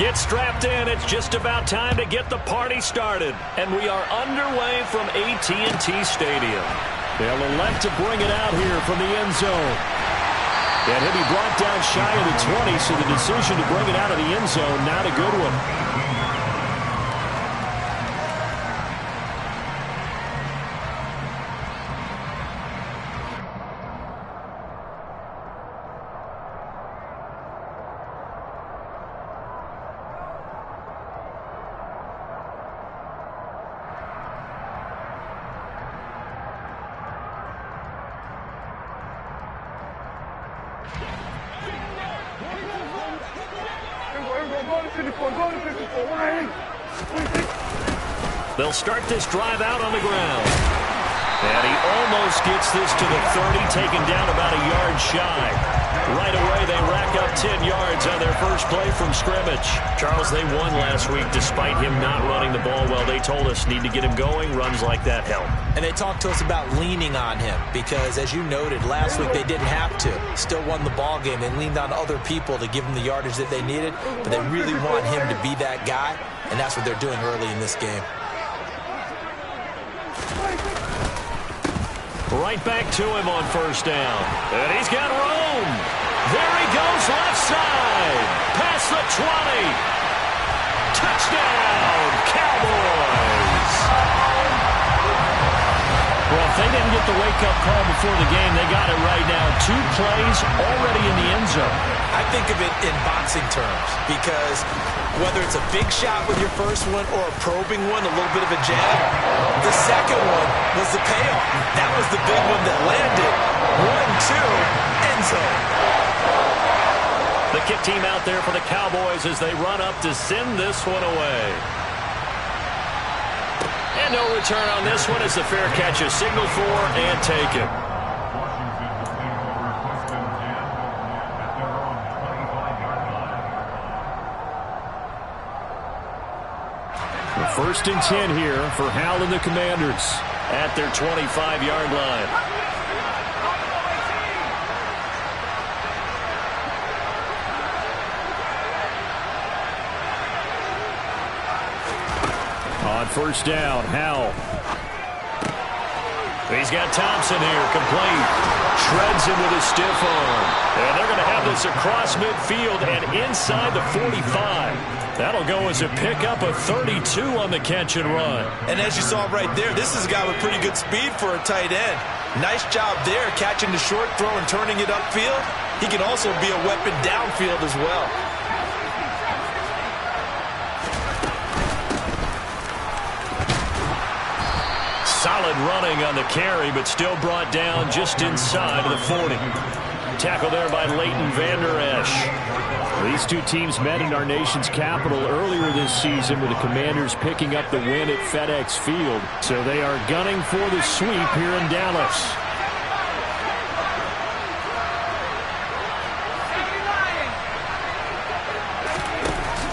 Get strapped in. It's just about time to get the party started. And we are underway from AT&T Stadium. They'll elect to bring it out here from the end zone. And he'll be brought down shy of the 20, so the decision to bring it out of the end zone, not a good one. They'll start this drive out on the ground. And he almost gets this to the 30, taken down about a yard shy. Right away, they rack up 10 yards on their first play from scrimmage. Charles, they won last week despite him not running the ball well. They told us need to get him going. Runs like that help. And they talked to us about leaning on him because, as you noted, last week they didn't have to. Still won the ball game. They leaned on other people to give them the yardage that they needed, but they really want him to be that guy, and that's what they're doing early in this game. Right back to him on first down. And he's got room. There he goes left side. Past the 20. Touchdown, Cowboys. Well, if they didn't get the wake-up call before the game, they got it right now. 2 plays already in the end zone. I think of it in boxing terms because whether it's a big shot with your first one or a probing one, a little bit of a jab, the second one was the payoff. That was the big one that landed. 1-2, end zone. The kick team out there for the Cowboys as they run up to send this one away. And no return on this one as the fair catch is signaled for and taken. First and 10 here for Hal and the Commanders at their 25-yard line. On first down, Hal. He's got Thompson here, complete. Shreds him with a stiff arm. And they're going to have this across midfield and inside the 45. That'll go as a pickup of 32 on the catch and run. And as you saw right there, this is a guy with pretty good speed for a tight end. Nice job there, catching the short throw and turning it upfield. He can also be a weapon downfield as well. Solid running on the carry, but still brought down just inside of the 40. Tackle there by Leighton Vander Esch. These two teams met in our nation's capital earlier this season with the Commanders picking up the win at FedEx Field. So they are gunning for the sweep here in Dallas.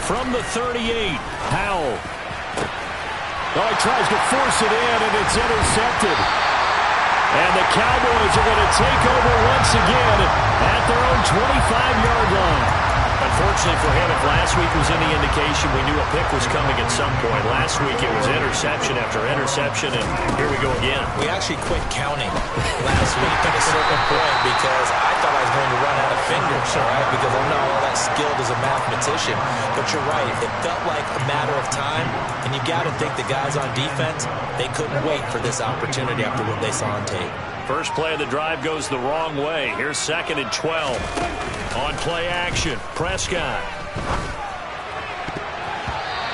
From the 38, Howell. Oh, he tries to force it in, and it's intercepted. And the Cowboys are going to take over once again at their own 25-yard line. Unfortunately for him, if last week was any indication, we knew a pick was coming at some point. Last week it was interception after interception, and here we go again. We actually quit counting last week at a certain point because I thought I was going to run out of fingers, all right, because I'm not all that skilled as a mathematician. But you're right, it felt like a matter of time, and you got to think the guys on defense, they couldn't wait for this opportunity after what they saw on tape. First play of the drive goes the wrong way. Here's 2nd and 12. On play action, Prescott.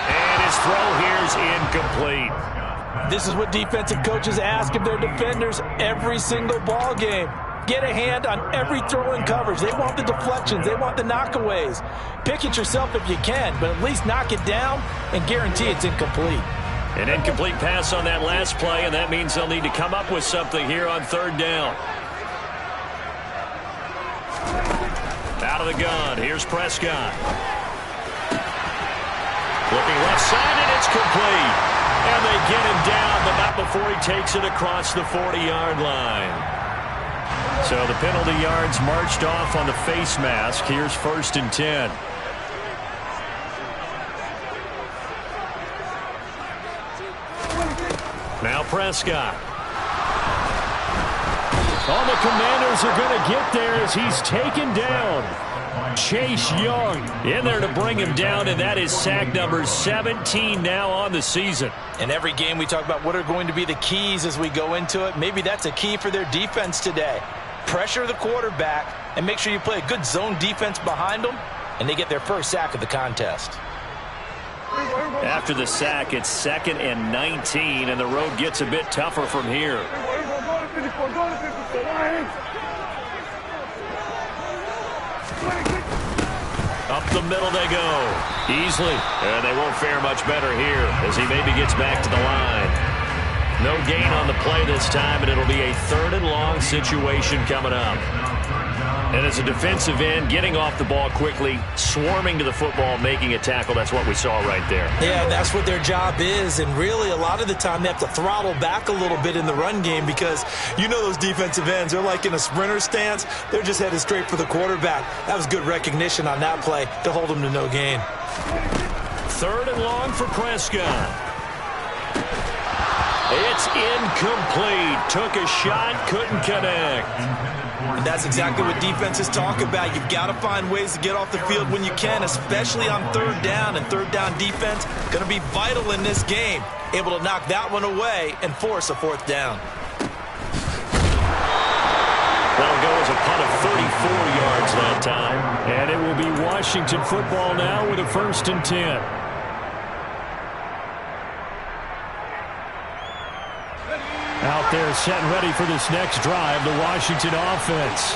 And his throw here's incomplete. This is what defensive coaches ask of their defenders every single ball game. Get a hand on every throw in coverage. They want the deflections. They want the knockaways. Pick it yourself if you can, but at least knock it down and guarantee it's incomplete. An incomplete pass on that last play, and that means they'll need to come up with something here on 3rd down. Out of the gun, here's Prescott. Looking left side, and it's complete. And they get him down, but not before he takes it across the 40-yard line. So the penalty yards marched off on the face mask. Here's 1st and 10. Now Prescott. All the Commanders are going to get there as he's taken down. Chase Young in there to bring him down, and that is sack number 17 now on the season. In every game we talk about what are going to be the keys as we go into it. Maybe that's a key for their defense today. Pressure the quarterback and make sure you play a good zone defense behind them, and they get their first sack of the contest. After the sack, it's 2nd and 19, and the road gets a bit tougher from here. Up the middle they go. Easily. And they won't fare much better here as he maybe gets back to the line. No gain on the play this time, and it'll be a 3rd and long situation coming up. And as a defensive end, getting off the ball quickly, swarming to the football, making a tackle, that's what we saw right there. Yeah, that's what their job is, and really a lot of the time they have to throttle back a little bit in the run game because you know those defensive ends, they're like in a sprinter stance. They're just headed straight for the quarterback. That was good recognition on that play to hold them to no gain. 3rd and long for Prescott. It's incomplete. Took a shot, couldn't connect. And that's exactly what defenses talk about. You've got to find ways to get off the field when you can, especially on 3rd down. And 3rd down defense going to be vital in this game. Able to knock that one away and force a 4th down. That'll go as a punt of 34 yards that time. And it will be Washington football now with a 1st and 10. Out there set and ready for this next drive, the Washington offense.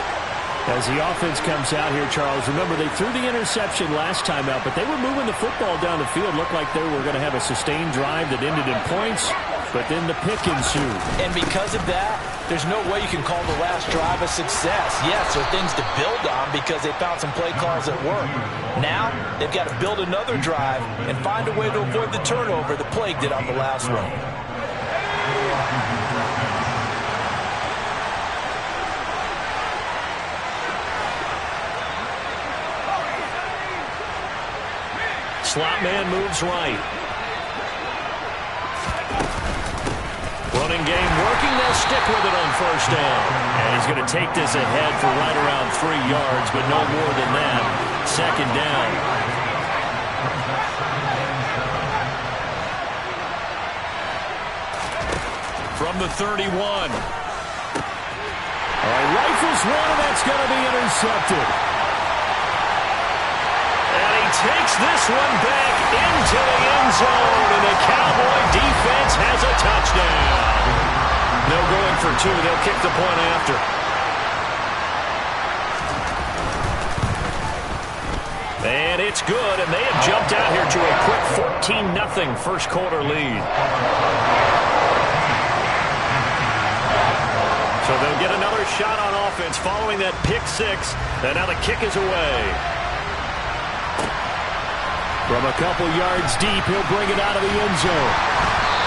As the offense comes out here, Charles, remember they threw the interception last time out, but they were moving the football down the field. Looked like they were going to have a sustained drive that ended in points, but then the pick ensued. And because of that, there's no way you can call the last drive a success. Yes, there are things to build on because they found some play calls that work. Now, they've got to build another drive and find a way to avoid the turnover that plagued it on the last one. Slot man moves right. Running game working. They'll stick with it on 1st down. And he's going to take this ahead for right around 3 yards, but no more than that. 2nd down. From the 31. All right, rifles one, and that's going to be intercepted. Takes this one back into the end zone, and the Cowboy defense has a touchdown. No going for 2. They'll kick the point after. And it's good, and they have jumped out here to a quick 14-0 first quarter lead. So they'll get another shot on offense following that pick 6, and now the kick is away. From a couple yards deep, he'll bring it out of the end zone.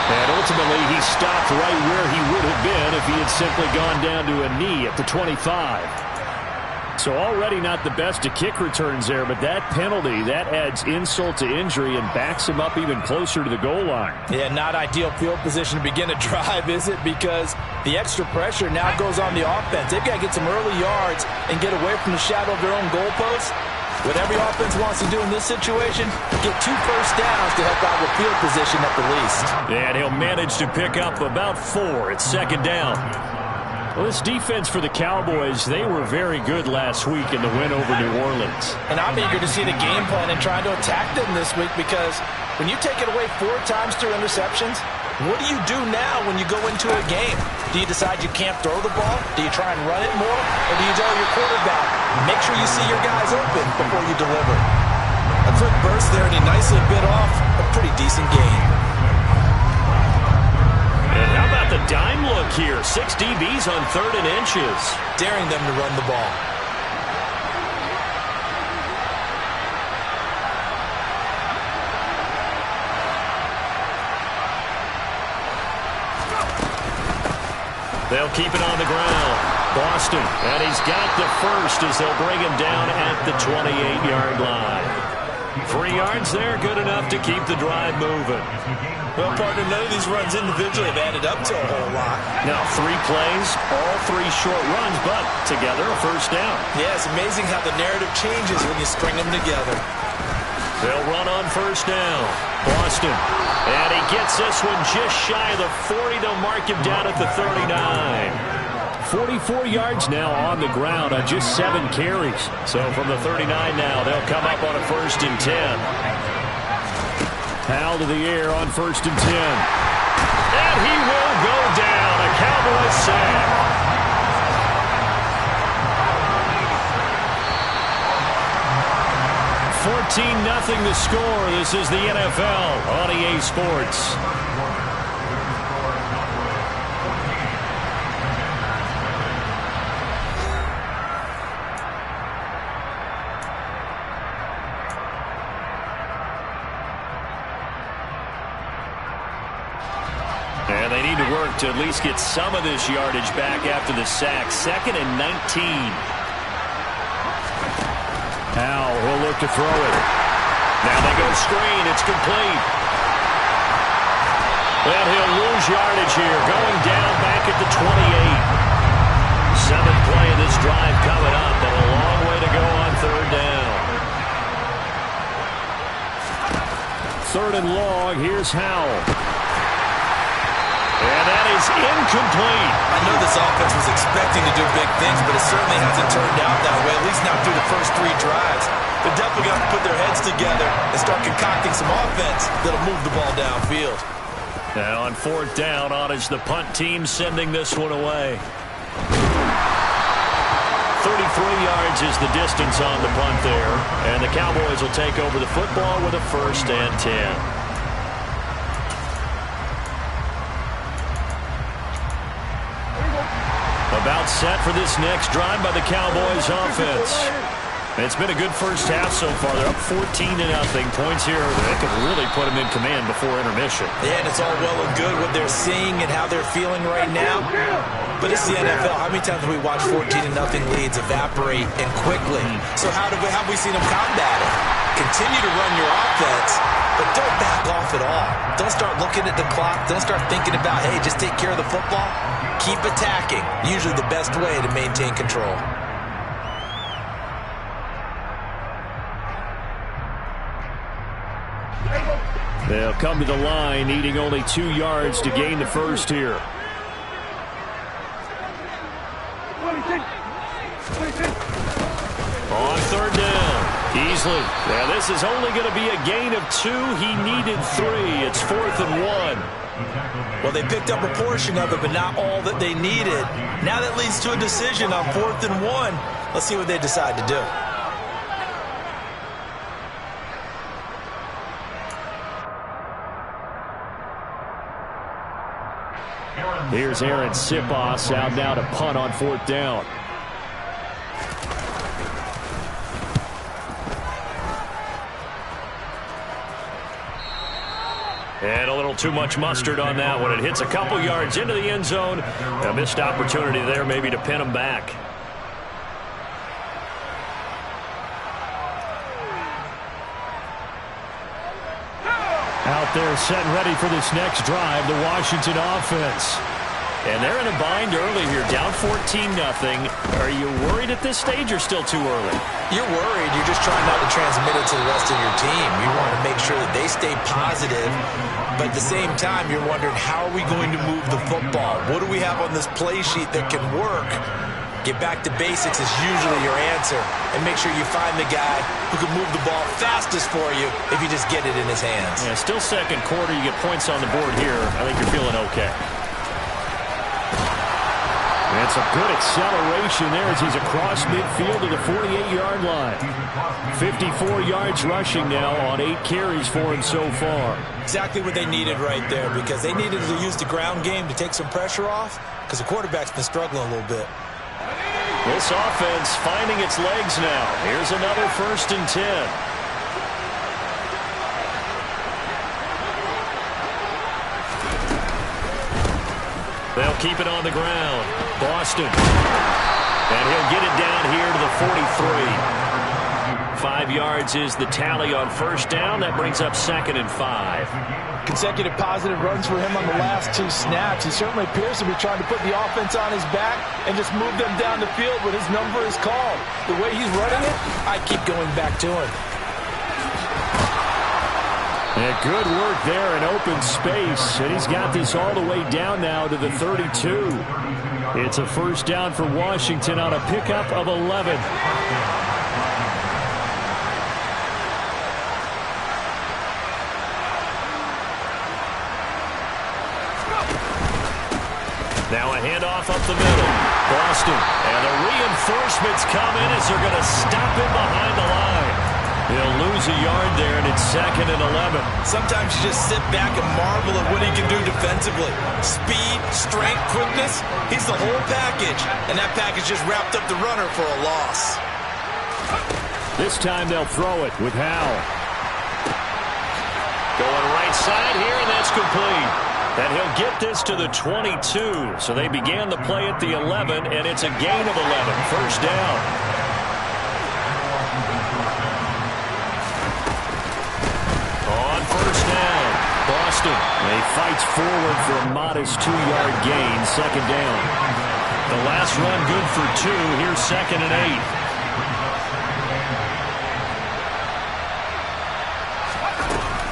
And ultimately, he stopped right where he would have been if he had simply gone down to a knee at the 25. So already not the best of kick returns there, but that penalty, that adds insult to injury and backs him up even closer to the goal line. Yeah, not ideal field position to begin a drive, is it? Because the extra pressure now goes on the offense. They've got to get some early yards and get away from the shadow of their own goalposts. What every offense wants to do in this situation, get 2 first downs to help out with field position at the least. And he'll manage to pick up about 4 at 2nd down. Well, this defense for the Cowboys, they were very good last week in the win over New Orleans. And I'm eager to see the game plan and trying to attack them this week because when you take it away 4 times through interceptions, what do you do now when you go into a game? Do you decide you can't throw the ball? Do you try and run it more? Or do you tell your quarterback, make sure you see your guys open before you deliver? A quick burst there, and he nicely bit off a pretty decent gain. And how about the dime look here? 6 DBs on 3rd and inches. Daring them to run the ball. They'll keep it on the ground. Boston, and he's got the first as they'll bring him down at the 28-yard line. 3 yards there, good enough to keep the drive moving. Well, partner, none of these runs individually have added up to a whole lot. Now 3 plays, all 3 short runs, but together a first down. Yeah, it's amazing how the narrative changes when you string them together. They'll run on first down. Boston. And he gets this one just shy of the 40. They'll mark him down at the 39. 44 yards now on the ground on just 7 carries. So from the 39 now, they'll come up on a 1st and 10. Howell to the air on 1st and 10. And he will go down. A Cowboys sack. 14-0 the score. This is the NFL on EA Sports. And they need to work to at least get some of this yardage back after the sack. 2nd and 19. Howell will look to throw it. Now they go screen. It's complete. And he'll lose yardage here. Going down back at the 28. 7th play of this drive coming up. And a long way to go on 3rd down. 3rd and long. Here's Howell. And that is incomplete. I know this offense was expecting to do big things, but it certainly hasn't turned out that way, at least not through the first 3 drives. They're definitely going to put their heads together and start concocting some offense that'll move the ball downfield. Now on 4th down, Ottage, the punt team sending this one away. 33 yards is the distance on the punt there, and the Cowboys will take over the football with a 1st and 10. About set for this next drive by the Cowboys offense. It's been a good first half so far. They're up 14-0. Points here that could really put them in command before intermission. Yeah, and it's all well and good what they're seeing and how they're feeling right now. But it's the NFL. How many times have we watched 14-0 leads evaporate and quickly? So how have we seen them combat it? Continue to run your offense, but don't back off at all. Don't start looking at the clock. Don't start thinking about, hey, just take care of the football. Keep attacking. Usually the best way to maintain control. They'll come to the line, needing only 2 yards to gain the first here. On 3rd down, easily. Now this is only going to be a gain of 2. He needed 3. It's 4th and 1. Well, they picked up a portion of it, but not all that they needed. Now that leads to a decision on 4th and 1. Let's see what they decide to do. Here's Aaron Sipos out now to punt on 4th down. And a little too much mustard on that one. It hits a couple yards into the end zone. A missed opportunity there maybe to pin him back. Out there set and ready for this next drive, the Washington offense. And they're in a bind early here, down 14-0. Are you worried at this stage or still too early? You're worried. You're just trying not to transmit it to the rest of your team. You want to make sure that they stay positive, but at the same time, you're wondering, how are we going to move the football? What do we have on this play sheet that can work? Get back to basics is usually your answer, and make sure you find the guy who can move the ball fastest for you if you just get it in his hands. Yeah, still 2nd quarter. You get points on the board here. I think you're feeling okay. And some good acceleration there as he's across midfield to the 48-yard line. 54 yards rushing now on 8 carries for him so far. Exactly what they needed right there, because they needed to use the ground game to take some pressure off, because the quarterback's been struggling a little bit. This offense finding its legs now. Here's another 1st and 10. They'll keep it on the ground. Boston. And he'll get it down here to the 43. 5 yards is the tally on first down. That brings up 2nd and 5. Consecutive positive runs for him on the last 2 snaps. He certainly appears to be trying to put the offense on his back and just move them down the field when his number is called. The way he's running it, I keep going back to him. And good work there in open space. And he's got this all the way down now to the 32. It's a first down for Washington on a pickup of 11. Now a handoff up the middle. Boston. And the reinforcements come in as they're going to stop him behind the line. He'll lose a yard there, and it's 2nd and 11. Sometimes you just sit back and marvel at what he can do defensively. Speed, strength, quickness. He's the whole package. And that package just wrapped up the runner for a loss. This time they'll throw it with Howell. Going right side here, and that's complete. And he'll get this to the 22. So they began the play at the 11, and it's a gain of 11. First down. On first down, Boston. And he fights forward for a modest 2-yard gain. 2nd down. The last run good for 2. Here's 2nd and 8.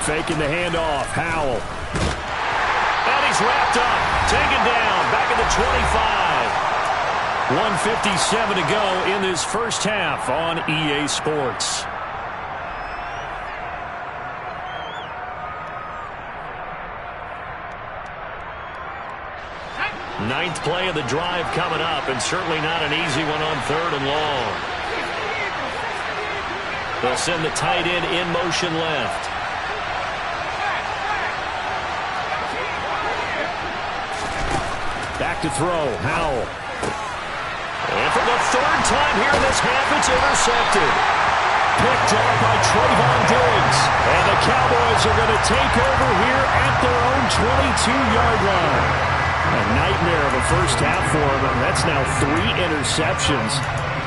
Faking the handoff. Howell. And he's wrapped up. Taken down. Back at the 25. 1:57 to go in this first half on EA Sports. Ninth play of the drive coming up, and certainly not an easy one on 3rd and long. They'll send the tight end in motion left. Back to throw, Howell. And for the 3rd time here in this half, it's intercepted. Picked off by Trayvon Diggs. And the Cowboys are going to take over here at their own 22-yard line. A nightmare of a first half for him, and that's now 3 interceptions.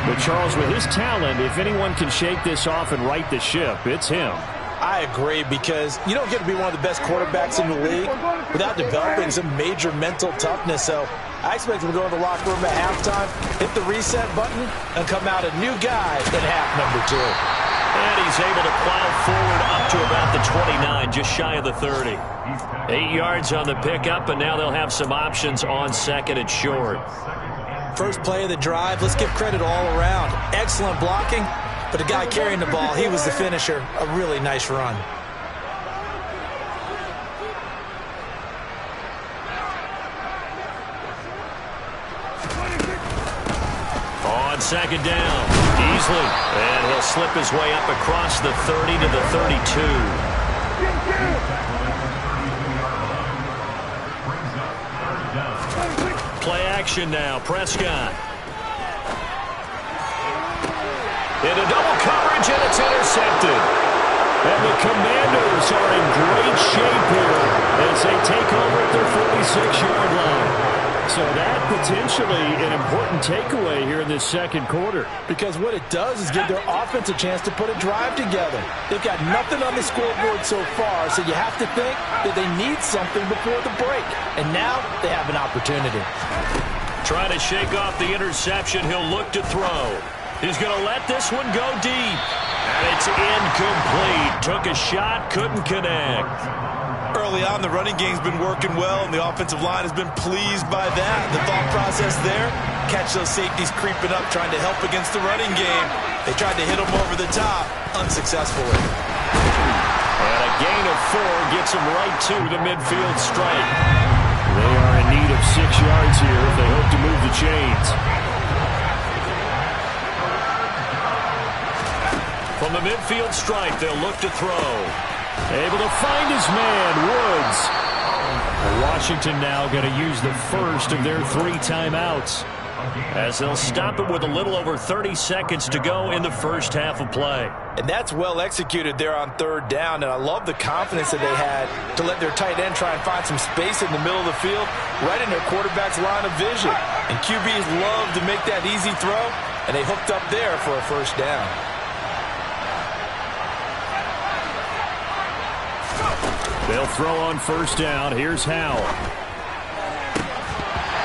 But Charles, with his talent, if anyone can shake this off and right the ship, it's him. I agree, because you don't get to be one of the best quarterbacks in the league without developing some major mental toughness. So I expect him to go in the locker room at halftime, hit the reset button, and come out a new guy in half number 2. And he's able to plow forward up to about the 29, just shy of the 30. 8 yards on the pickup, and now they'll have some options on 2nd and short. First play of the drive, let's give credit all around. Excellent blocking, but the guy carrying the ball, he was the finisher. A really nice run. On 2nd down, Beasley. And he'll slip his way up across the 30 to the 32. Play action now, Prescott. Into double coverage, and it's intercepted. And the Commanders are in great shape here as they take over at their 46-yard line. So that potentially an important takeaway here in this 2nd quarter. Because what it does is give their offense a chance to put a drive together. They've got nothing on the scoreboard so far, so you have to think that they need something before the break. And now they have an opportunity. Trying to shake off the interception, he'll look to throw. He's going to let this one go deep. And it's incomplete. Took a shot, couldn't connect. Early on, the running game's been working well, and the offensive line has been pleased by that. The thought process there, catch those safeties creeping up, trying to help against the running game. They tried to hit them over the top, unsuccessfully. And a gain of 4 gets them right to the midfield stripe. They are in need of 6 yards here if they hope to move the chains. From the midfield stripe, they'll look to throw. Able to find his man, Woods. Washington now going to use the first of their 3 timeouts, as they'll stop it with a little over 30 seconds to go in the first half of play. And that's well executed there on 3rd down, and I love the confidence that they had to let their tight end try and find some space in the middle of the field, right in their quarterback's line of vision. And QBs love to make that easy throw, and they hooked up there for a first down. They'll throw on first down. Here's Howell.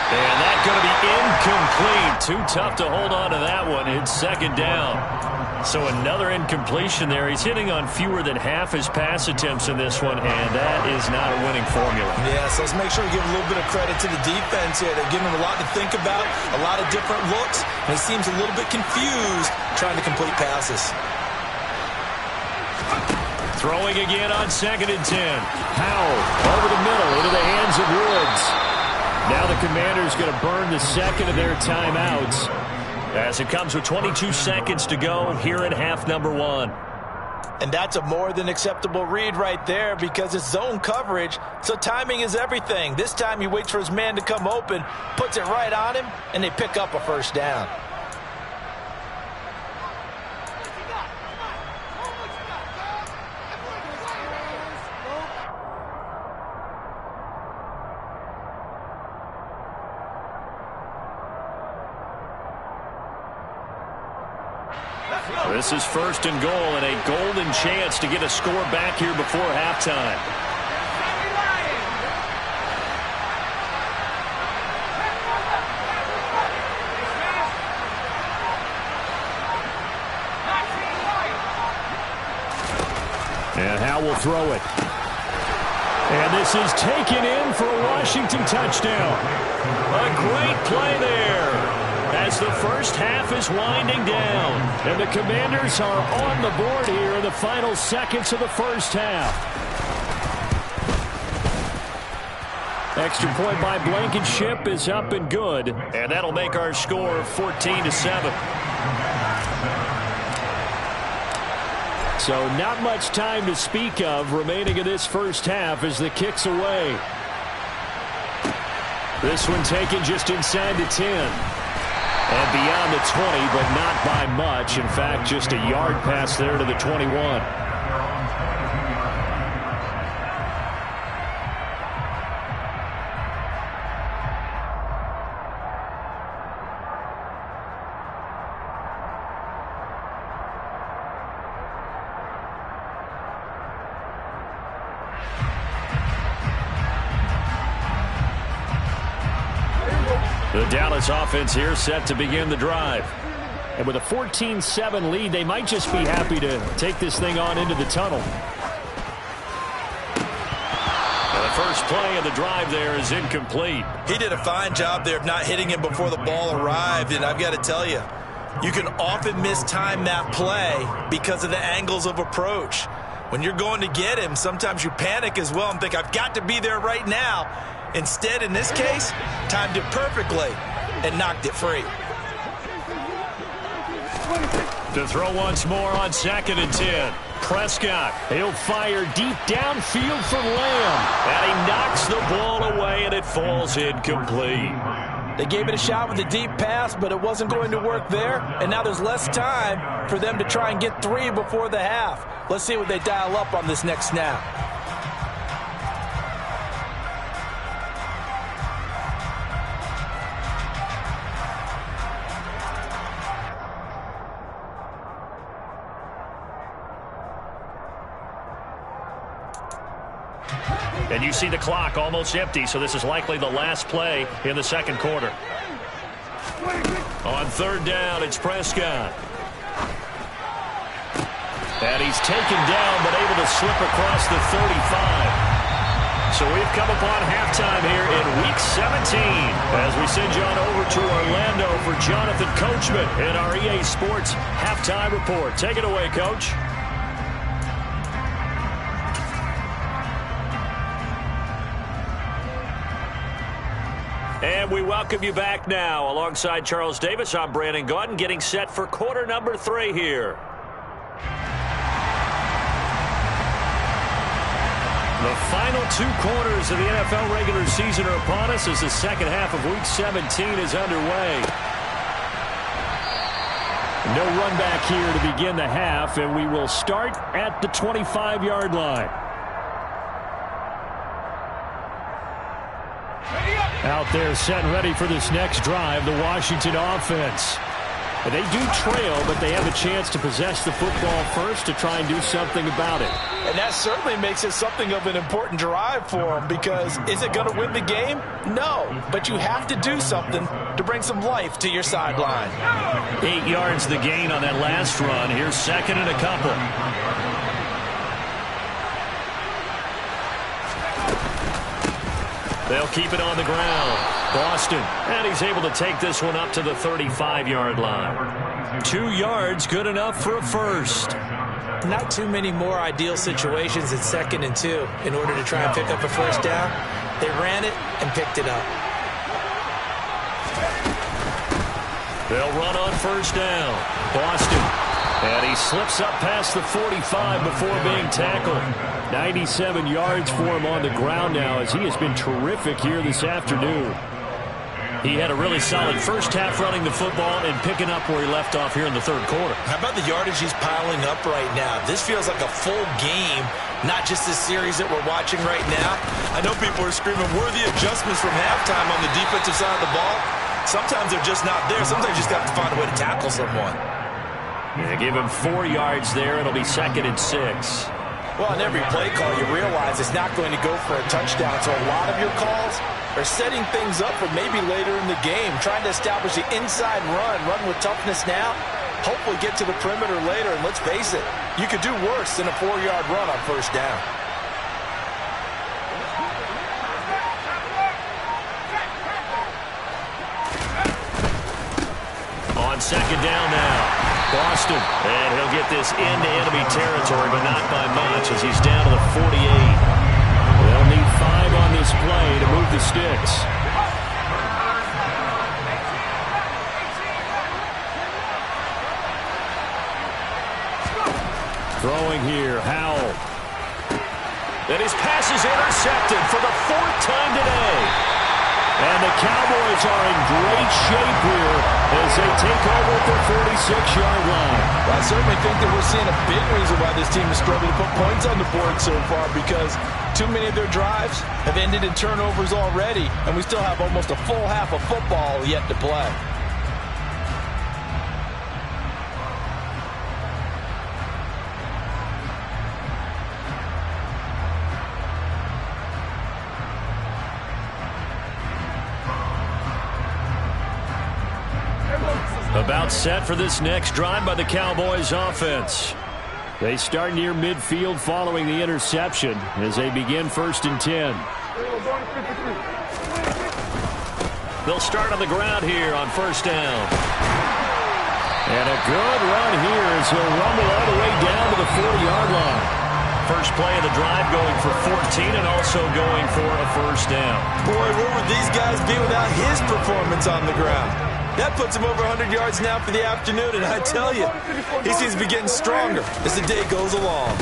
And that's going to be incomplete. Too tough to hold on to that one. It's second down. So another incompletion there. He's hitting on fewer than half his pass attempts in this one, and that is not a winning formula. Yeah, so let's make sure we give a little bit of credit to the defense here. They're giving him a lot to think about, a lot of different looks, and he seems a little bit confused trying to complete passes. Throwing again on 2nd and 10. Howell over the middle into the hands of Woods. Now the Commanders going to burn the second of their timeouts as it comes with 22 seconds to go here in half number 1. And that's a more than acceptable read right there because it's zone coverage, so timing is everything. This time he waits for his man to come open, puts it right on him, and they pick up a first down. This is 1st and goal and a golden chance to get a score back here before halftime. And Howell will throw it. And this is taken in for a Washington touchdown. A great play there as the first half is winding down. And the Commanders are on the board here in the final seconds of the first half. Extra point by Blankenship is up and good. And that'll make our score 14-7. So not much time to speak of remaining in this first half as the kick's away. This one taken just inside the 10. And beyond the 20, but not by much. In fact, just a yard pass there to the 21. The Dallas offense here set to begin the drive. And with a 14-7 lead, they might just be happy to take this thing on into the tunnel. And the first play of the drive there is incomplete. He did a fine job there of not hitting him before the ball arrived, and I've got to tell you, you can often mistime that play because of the angles of approach. When you're going to get him, sometimes you panic as well and think, I've got to be there right now. Instead, in this case, timed it perfectly and knocked it free. To throw once more on 2nd and 10. Prescott, he'll fire deep downfield for Lamb. And he knocks the ball away, and it falls incomplete. They gave it a shot with a deep pass, but it wasn't going to work there. And now there's less time for them to try and get 3 before the half. Let's see what they dial up on this next snap. And you see the clock almost empty, so this is likely the last play in the second quarter. On 3rd down, it's Prescott. And he's taken down, but able to slip across the 35. So we've come upon halftime here in Week 17 as we send you on over to Orlando for Jonathan Coachman in our EA Sports Halftime Report. Take it away, Coach. And we welcome you back now. Alongside Charles Davis, I'm Brandon Gaudin, getting set for quarter number 3 here. The final 2 quarters of the NFL regular season are upon us as the second half of Week 17 is underway. No run back here to begin the half, and we will start at the 25-yard line. Out there set and ready for this next drive, the Washington offense. And they do trail, but they have a chance to possess the football first to try and do something about it. And that certainly makes it something of an important drive for them, because is it going to win the game? No, but you have to do something to bring some life to your sideline. 8 yards the gain on that last run. Here's second and a couple. They'll keep it on the ground. Boston, and he's able to take this one up to the 35-yard line. 2 yards, good enough for a first. Not too many more ideal situations at 2nd and 2 in order to try and pick up a first down. They ran it and picked it up. They'll run on first down. Boston, and he slips up past the 45 before being tackled. 97 yards for him on the ground now, as he has been terrific here this afternoon. He had a really solid first half running the football and picking up where he left off here in the third quarter. How about the yardage he's piling up right now? This feels like a full game, not just this series that we're watching right now. I know people are screaming worthy adjustments from halftime on the defensive side of the ball. Sometimes they're just not there. Sometimes you just have to find a way to tackle someone. Yeah, give him 4 yards there. It'll be 2nd and 6. Well, on every play call, you realize it's not going to go for a touchdown. So a lot of your calls are setting things up for maybe later in the game, trying to establish the inside run with toughness now, hopefully get to the perimeter later. And let's face it, you could do worse than a 4-yard run on first down. On second down now. Boston, and he'll get this into enemy territory, but not by much as he's down to the 48. They'll need 5 on this play to move the sticks. Throwing here, Howell. And his pass is intercepted for the 4th time today. And the Cowboys are in great shape here as they take over at their 46-yard line. Well, I certainly think that we're seeing a big reason why this team is struggling to put points on the board so far, because too many of their drives have ended in turnovers already, and we still have almost a full half of football yet to play. About set for this next drive by the Cowboys offense. They start near midfield following the interception as they begin 1st and 10. They'll start on the ground here on first down. And a good run here as he'll rumble all the way down to the 40-yard line. First play of the drive going for 14 and also going for a first down. Boy, where would these guys be without his performance on the ground? That puts him over 100 yards now for the afternoon, and I tell you, he seems to be getting stronger as the day goes along.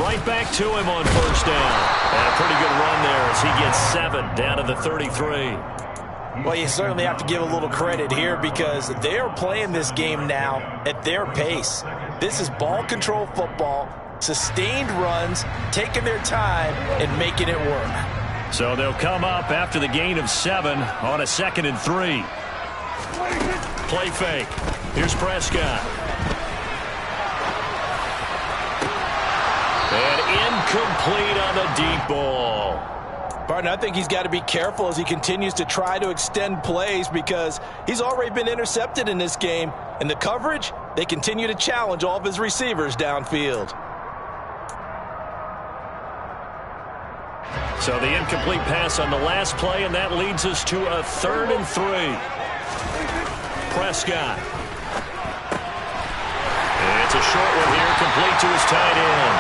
Right back to him on first down. And a pretty good run there as he gets 7 down to the 33. Well, you certainly have to give a little credit here because they are playing this game now at their pace. This is ball control football, sustained runs, taking their time and making it work. So they'll come up after the gain of 7 on a 2nd and 3. Play fake. Here's Prescott. And incomplete on the deep ball. Partner, I think he's got to be careful as he continues to try to extend plays because he's already been intercepted in this game. And the coverage, they continue to challenge all of his receivers downfield. So the incomplete pass on the last play, and that leads us to a 3rd and 3. Prescott. It's a short one here, complete to his tight end.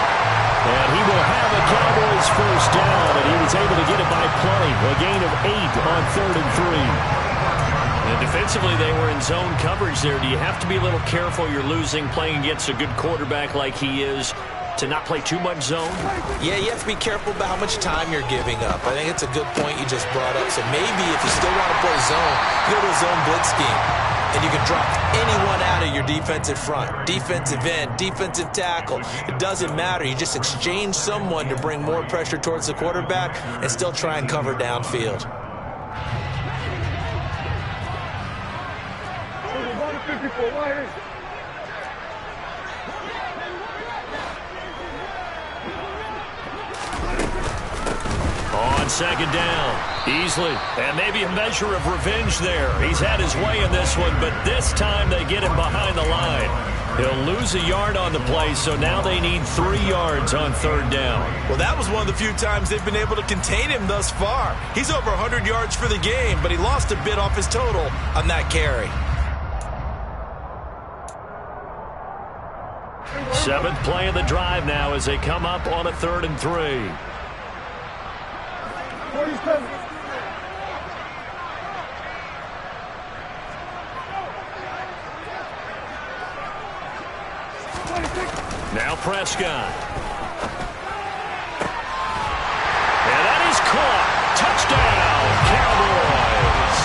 And he will have a Cowboys first down, and he was able to get it by play. A gain of 8 on 3rd and 3. And defensively, they were in zone coverage there. Do you have to be a little careful? You're losing, playing against a good quarterback like he is, to not play too much zone? Yeah, you have to be careful about how much time you're giving up. I think it's a good point you just brought up. So maybe if you still want to play zone, you go to a zone blitz scheme. And you can drop anyone out of your defensive front. Defensive end, defensive tackle. It doesn't matter. You just exchange someone to bring more pressure towards the quarterback and still try and cover downfield. On second down, easily, and maybe a measure of revenge there. He's had his way in this one, but this time they get him behind the line. He'll lose a yard on the play, so now they need 3 yards on third down. Well, that was one of the few times they've been able to contain him thus far. He's over 100 yards for the game, but he lost a bit off his total on that carry. 7th play of the drive now as they come up on a 3rd and 3. Now Prescott. And that is caught. Touchdown, Cowboys.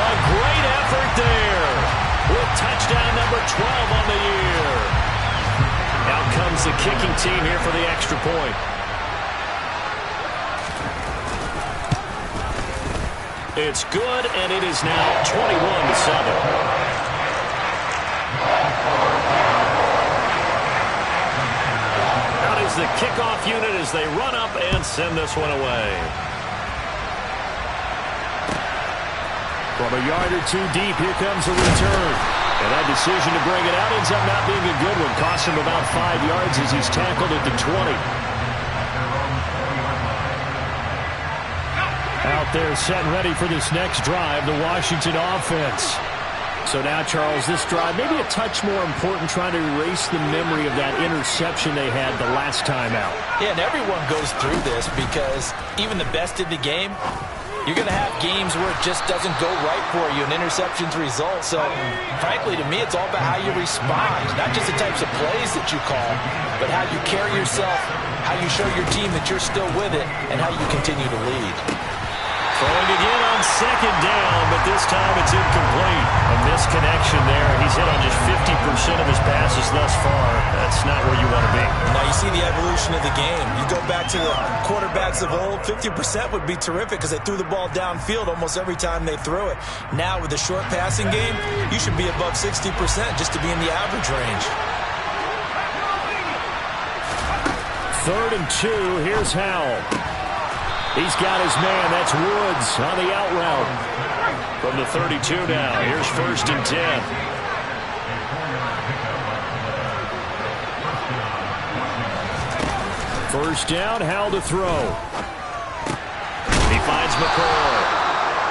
A great effort there with touchdown number 12 on the year. Out comes the kicking team here for the extra point. It's good, and it is now 21-7. The kickoff unit as they run up and send this one away. From a yard or 2 deep, here comes a return. And that decision to bring it out ends up not being a good one. Costs him about 5 yards as he's tackled at the 20. Out there set and ready for this next drive, the Washington offense. So now, Charles, this drive maybe a touch more important, trying to erase the memory of that interception they had the last time out. Yeah, and everyone goes through this because even the best in the game, you're going to have games where it just doesn't go right for you, and interceptions result. So, frankly, to me, it's all about how you respond, not just the types of plays that you call, but how you carry yourself, how you show your team that you're still with it, and how you continue to lead. Throwing again on second down, but this time it's incomplete. A misconnection there. He's hit on just 50% of his passes thus far. That's not where you want to be. Now you see the evolution of the game. You go back to the quarterbacks of old, 50% would be terrific because they threw the ball downfield almost every time they threw it. Now with the short passing game, you should be above 60% just to be in the average range. 3rd and 2, here's Howell. He's got his man. That's Woods on the out route. From the 32 now, here's 1st and 10. First down, Howell to throw. He finds McCoy.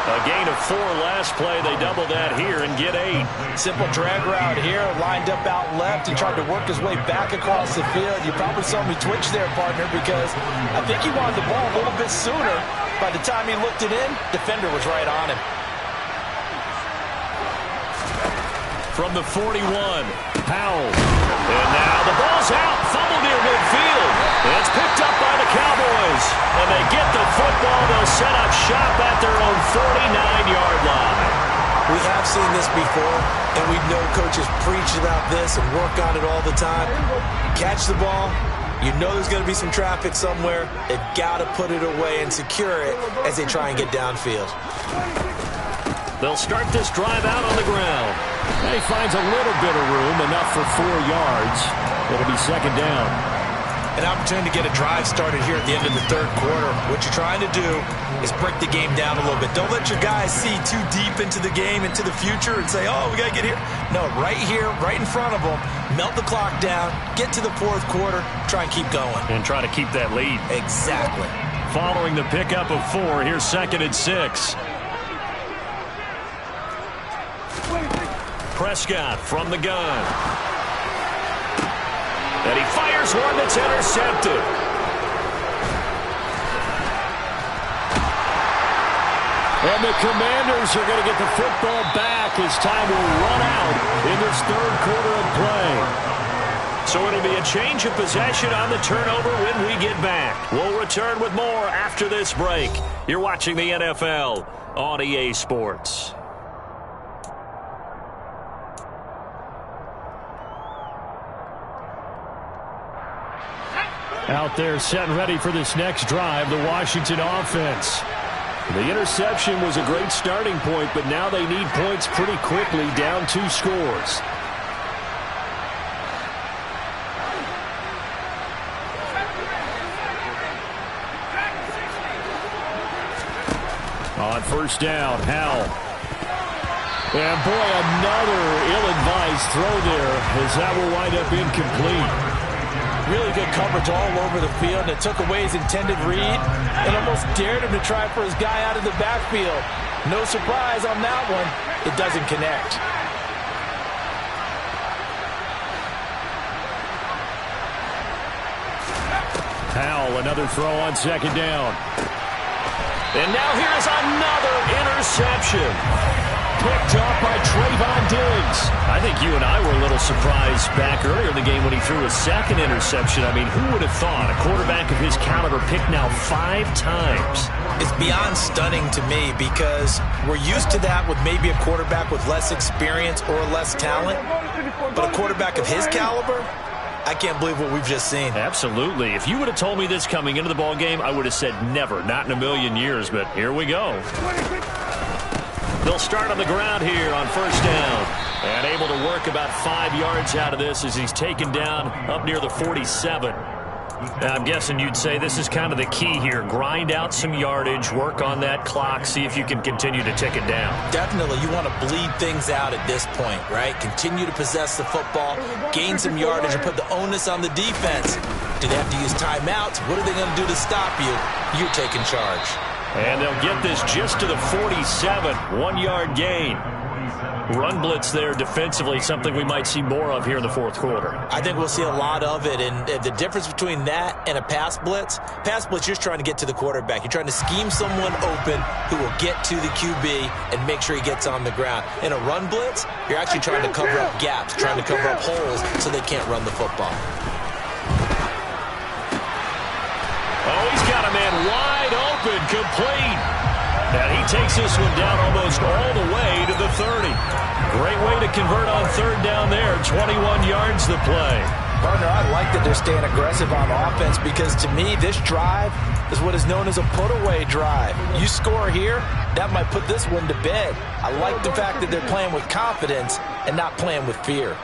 A gain of 4 last play. They double that here and get 8. Simple drag route here, lined up out left and tried to work his way back across the field. You probably saw me twitch there, partner, because I think he wanted the ball a little bit sooner. By the time he looked it in, defender was right on him. From the 41, Powell. And now the ball's out. Fumble near midfield. It's picked up by the Cowboys. And they get the football. They'll set up shop at their own 49-yard line. We have seen this before, and we know coaches preach about this and work on it all the time. Catch the ball. You know there's going to be some traffic somewhere. They've got to put it away and secure it as they try and get downfield. They'll start this drive out on the ground. And he finds a little bit of room, enough for 4 yards. It'll be 2nd down. An opportunity to get a drive started here at the end of the 3rd quarter. What you're trying to do is break the game down a little bit. Don't let your guys see too deep into the game, into the future, and say, oh, we got to get here. No, right here, right in front of them, melt the clock down, get to the 4th quarter, try and keep going. And try to keep that lead. Exactly. Following the pickup of 4, here's 2nd and 6. Prescott from the gun. And he fires one that's intercepted. And the Commanders are going to get the football back as time will run out in this 3rd quarter of play. So it'll be a change of possession on the turnover when we get back. We'll return with more after this break. You're watching the NFL on EA Sports. Out there set and ready for this next drive, the Washington offense. The interception was a great starting point, but now they need points pretty quickly, down 2 scores. On first down, Howell. And boy, another ill-advised throw there, as that will wind up incomplete. Really good coverage all over the field. It took away his intended read and almost dared him to try for his guy out of the backfield. No surprise on that one. It doesn't connect. Howell, another throw on second down. And now here's another interception. Picked off by Trayvon Diggs. I think you and I were a little surprised back earlier in the game when he threw his second interception. I mean, who would have thought a quarterback of his caliber picked now 5 times? It's beyond stunning to me because we're used to that with maybe a quarterback with less experience or less talent. But a quarterback of his caliber, I can't believe what we've just seen. Absolutely. If you would have told me this coming into the ball game, I would have said never, not in a million years. But here we go. They'll start on the ground here on first down. And able to work about 5 yards out of this as he's taken down up near the 47. Now, I'm guessing you'd say this is kind of the key here. Grind out some yardage, work on that clock, see if you can continue to tick it down. Definitely. You want to bleed things out at this point, right? Continue to possess the football, gain some yardage, and put the onus on the defense. Do they have to use timeouts? What are they going to do to stop you? You're taking charge. And they'll get this just to the 47, 1-yard gain. Run blitz there defensively, something we might see more of here in the fourth quarter. I think we'll see a lot of it, and the difference between that and a pass blitz, you're just trying to get to the quarterback. You're trying to scheme someone open who will get to the QB and make sure he gets on the ground. In a run blitz, you're actually trying to cover up gaps, trying to cover up holes so they can't run the football. Oh, he's got a man wide open, complete. And he takes this one down almost all the way to the 30. Great way to convert on third down there. 21 yards the play. Partner, I like that they're staying aggressive on offense because to me, this drive is what is known as a put-away drive. You score here, that might put this one to bed. I like the fact that they're playing with confidence and not playing with fear.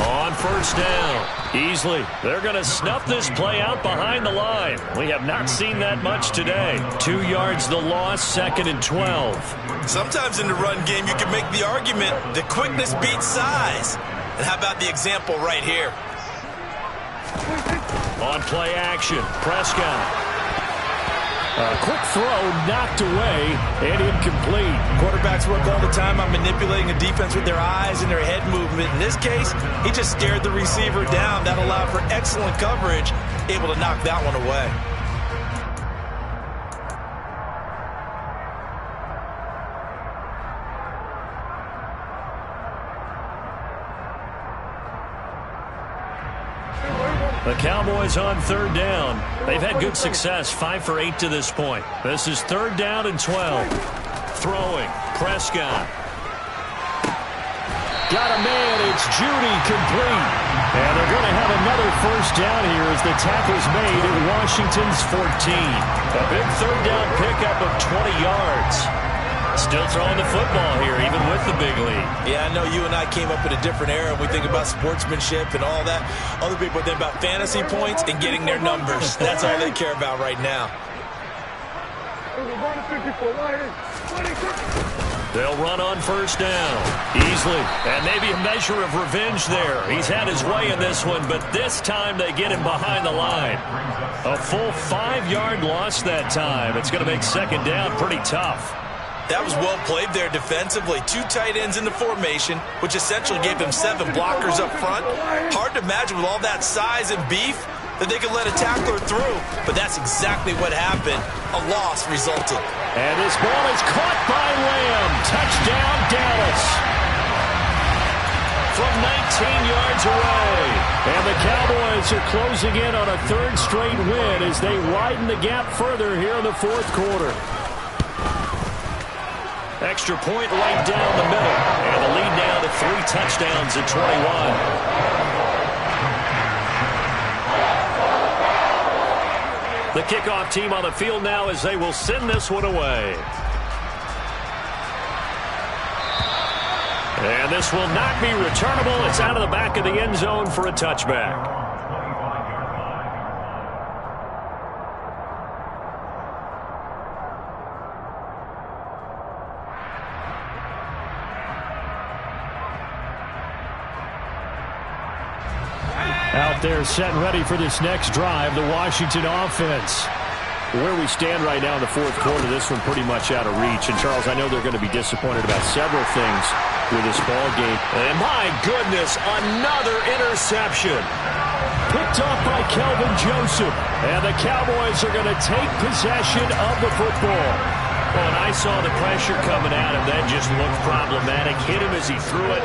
On first down, easily. They're going to snuff this play out behind the line. We have not seen that much today. 2 yards the loss, 2nd and 12. Sometimes in the run game, you can make the argument that quickness beats size. And how about the example right here? On play action, Prescott. A quick throw knocked away and incomplete. Quarterbacks work all the time on manipulating a defense with their eyes and their head movement. In this case, he just stared the receiver down. That allowed for excellent coverage, able to knock that one away. The Cowboys on third down. They've had good success, 5 for 8 to this point. This is 3rd down and 12. Throwing, Prescott. Got a man, it's Judy, complete. And they're going to have another first down here as the tackle's made at Washington's 14. A big 3rd down pickup of 20 yards. Still throwing the football here, even with the big lead. Yeah, I know you and I came up in a different era, and we think about sportsmanship and all that. Other people think about fantasy points and getting their numbers. That's all they care about right now. They'll run on first down, easily. And maybe a measure of revenge there. He's had his way in this one, but this time they get him behind the line. A full 5-yard loss that time. It's going to make 2nd down pretty tough. That was well played there defensively. 2 tight ends in the formation, which essentially gave them 7 blockers up front. Hard to imagine with all that size and beef that they could let a tackler through. But that's exactly what happened. A loss resulted. And this ball is caught by Lamb. Touchdown, Dallas. From 19 yards away. And the Cowboys are closing in on a 3rd straight win as they widen the gap further here in the 4th quarter. Extra point right down the middle. And the lead now to 3 touchdowns at 21. The kickoff team on the field now as they will send this one away. And this will not be returnable. It's out of the back of the end zone for a touchback. Out there set and ready for this next drive, the Washington offense. Where we stand right now in the fourth quarter, this one pretty much out of reach. And, Charles, I know they're going to be disappointed about several things with this ball game. And, my goodness, another interception. Picked off by Kelvin Joseph. And the Cowboys are going to take possession of the football. Well, and I saw the pressure coming at him. That just looked problematic. Hit him as he threw it,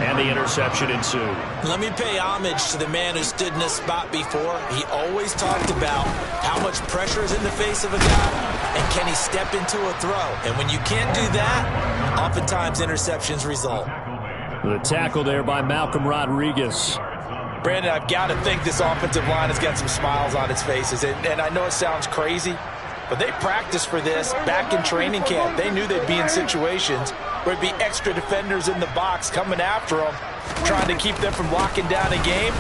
and the interception ensued. Let me pay homage to the man who stood in this spot before. He always talked about how much pressure is in the face of a guy, and can he step into a throw. And when you can't do that, oftentimes interceptions result. The tackle there by Malcolm Rodriguez. Brandon, I've got to think this offensive line has got some smiles on its faces. And I know it sounds crazy, but they practiced for this back in training camp. They knew they'd be in situations where there'd be extra defenders in the box coming after them, trying to keep them from locking down a game.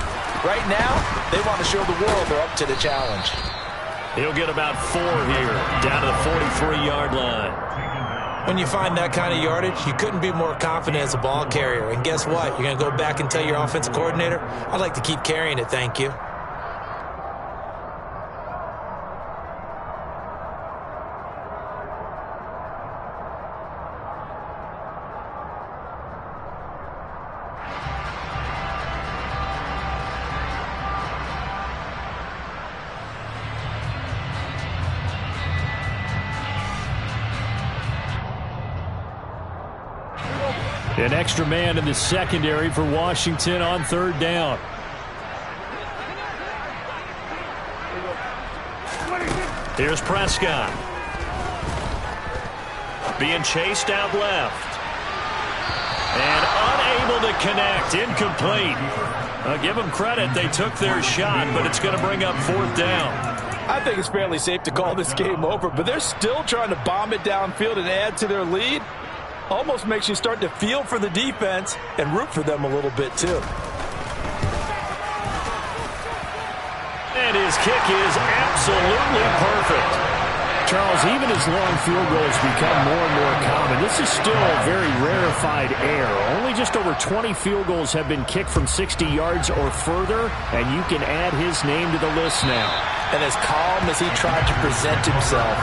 Right now, they want to show the world they're up to the challenge. He'll get about 4 here, down to the 43-yard line. When you find that kind of yardage, you couldn't be more confident as a ball carrier. And guess what? You're going to go back and tell your offensive coordinator, I'd like to keep carrying it, thank you. An extra man in the secondary for Washington on third down. Here's Prescott. Being chased out left. And unable to connect. Incomplete. I'll give them credit. They took their shot, but it's going to bring up fourth down. I think it's fairly safe to call this game over, but they're still trying to bomb it downfield and add to their lead. Almost makes you start to feel for the defense and root for them a little bit, too. And his kick is absolutely perfect. Charles, even as long field goals become more and more common, this is still very rarefied air. Only just over 20 field goals have been kicked from 60 yards or further, and you can add his name to the list now. And as calm as he tried to present himself,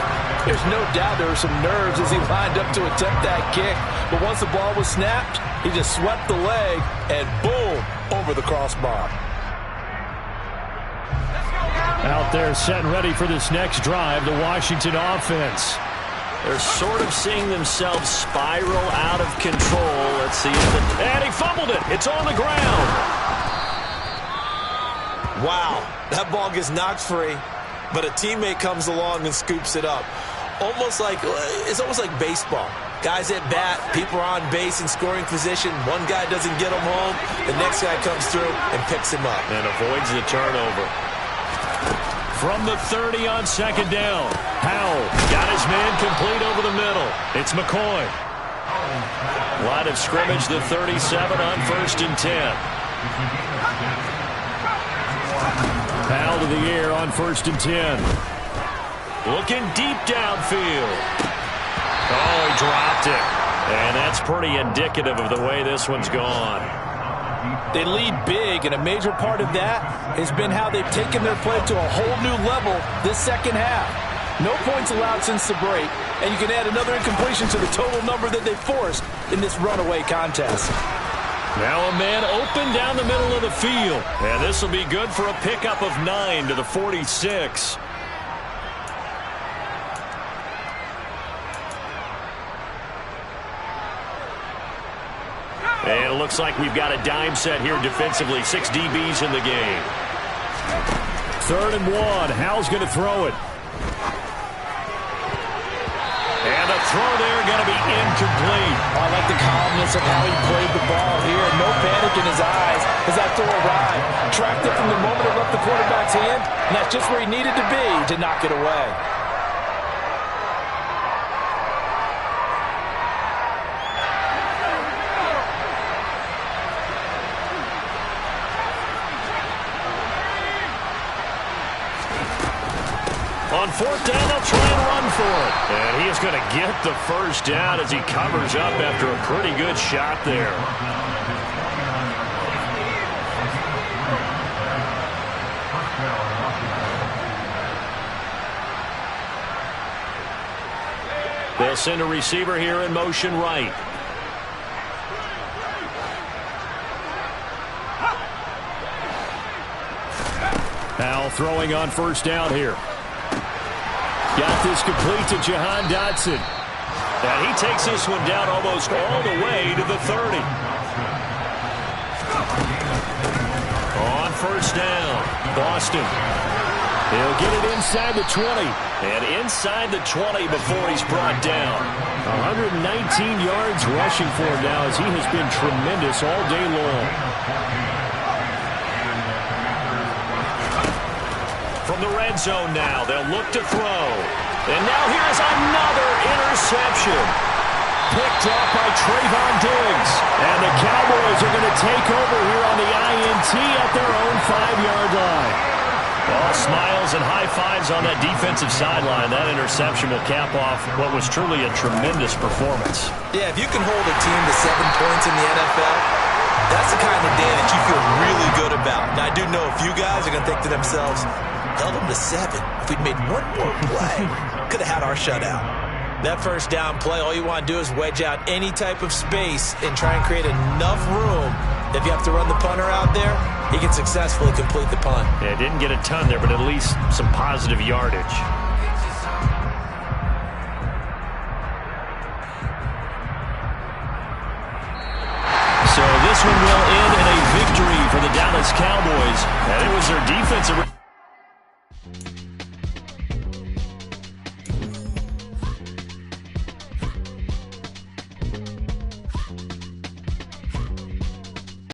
there's no doubt there were some nerves as he lined up to attempt that kick. But once the ball was snapped, he just swept the leg and boom, over the crossbar. Out there set and ready for this next drive, the Washington offense. They're sort of seeing themselves spiral out of control. Let's see. And he fumbled it. It's on the ground. Wow, that ball gets knocked free, but a teammate comes along and scoops it up. It's almost like baseball. Guys at bat, people are on base in scoring position. One guy doesn't get him home. The next guy comes through and picks him up. And avoids the turnover. From the 30 on second down, Howell got his man complete over the middle. It's McCoy. Line of scrimmage, the 37 on 1st and 10. Howell to the air on 1st and 10. Looking deep downfield. Oh, he dropped it. And that's pretty indicative of the way this one's gone. They lead big, and a major part of that has been how they've taken their play to a whole new level this second half. No points allowed since the break, and you can add another incompletion to the total number that they forced in this runaway contest. Now a man open down the middle of the field, and this will be good for a pickup of 9 to the 46. And it looks like we've got a dime set here defensively. 6 DBs in the game. 3rd and 1. Howell's going to throw it. And the throw there going to be incomplete. I like the calmness of how he played the ball here. No panic in his eyes as that throw arrived. Tracked it from the moment it left the quarterback's hand, and that's just where he needed to be to knock it away. On fourth down, they'll try and run for it. And he is going to get the first down as he covers up after a pretty good shot there. They'll send a receiver here in motion right. Powell throwing on first down here. Got this complete to Jahan Dotson. And he takes this one down almost all the way to the 30. On first down, Boston. He'll get it inside the 20. And inside the 20 before he's brought down. 119 yards rushing for him now as he has been tremendous all day long. From the red zone now, they'll look to throw. And now here's another interception. Picked up by Trayvon Diggs. And the Cowboys are going to take over here on the INT at their own 5-yard line. All smiles and high fives on that defensive sideline. That interception will cap off what was truly a tremendous performance. Yeah, if you can hold a team to 7 points in the NFL, that's the kind of day that you feel really good about. Now, I do know a few guys are going to think to themselves, held them to 7. If we'd made one more play, could have had our shutout. That first down play, all you want to do is wedge out any type of space and try and create enough room. If you have to run the punter out there, he can successfully complete the punt. Yeah, didn't get a ton there, but at least some positive yardage. So this one will end in a victory for the Dallas Cowboys. And it was their defensive...